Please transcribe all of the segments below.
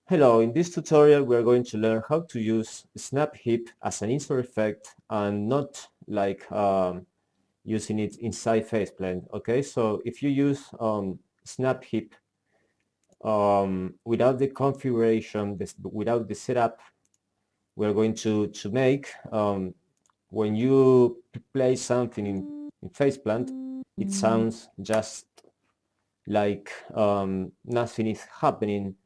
Hello, in this tutorial we are going to learn how to use SnapHeap as an insert effect and not like using it inside FacePlant. Okay, so if you use SnapHeap without the configuration, without the setup we're going to make, when you play something in FacePlant, it sounds just like nothing is happening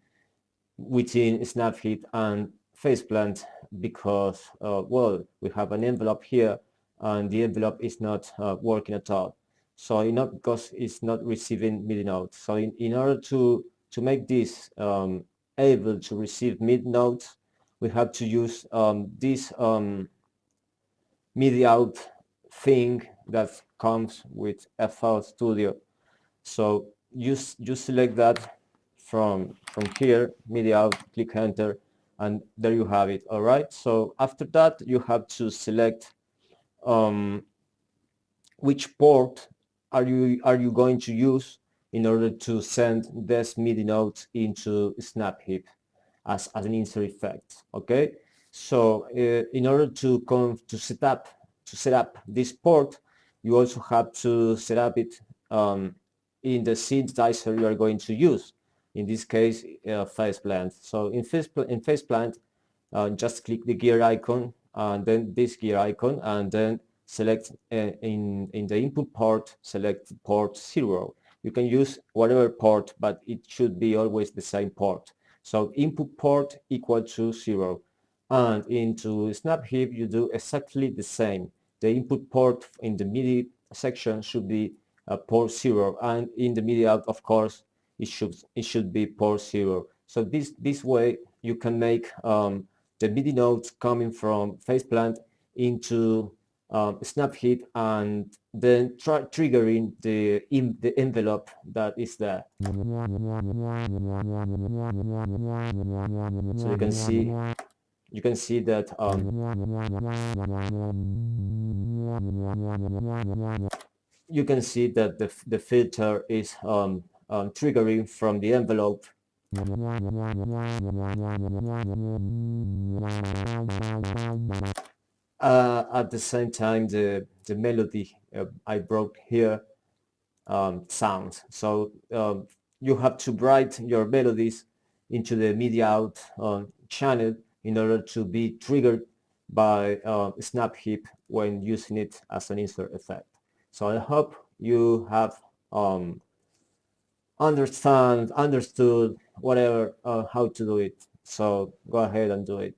within SnapHeap and FacePlant because, well, we have an envelope here and the envelope is not working at all. So because it's not receiving MIDI notes. So in order to make this able to receive MIDI notes, we have to use this MIDI out thing that comes with FLStudio. So you select that from here, MIDI out, click enter, and there you have it. All right, so after that you have to select which port are you going to use in order to send this MIDI note into SnapHeap as an insert effect. Okay, so in order to set up this port, you also have to set up it in the synthesizer you are going to use. In this case, FacePlant. So in FacePlant, just click the gear icon and then this gear icon, and then select in the input port, select port 0. You can use whatever port, but it should be always the same port. So input port equal to 0. And into SnapHeap you do exactly the same. The input port in the MIDI section should be port 0, and in the MIDI out, of course, it should be port 0. So this way you can make the MIDI notes coming from FacePlant into SnapHeap and then triggering the envelope that is there. So you can see that you can see that the filter is triggering from the envelope. At the same time, the melody I brought here sounds. So you have to write your melodies into the MIDI out channel in order to be triggered by SnapHeap when using it as an insert effect. So I hope you have understood whatever how to do it. So go ahead and do it.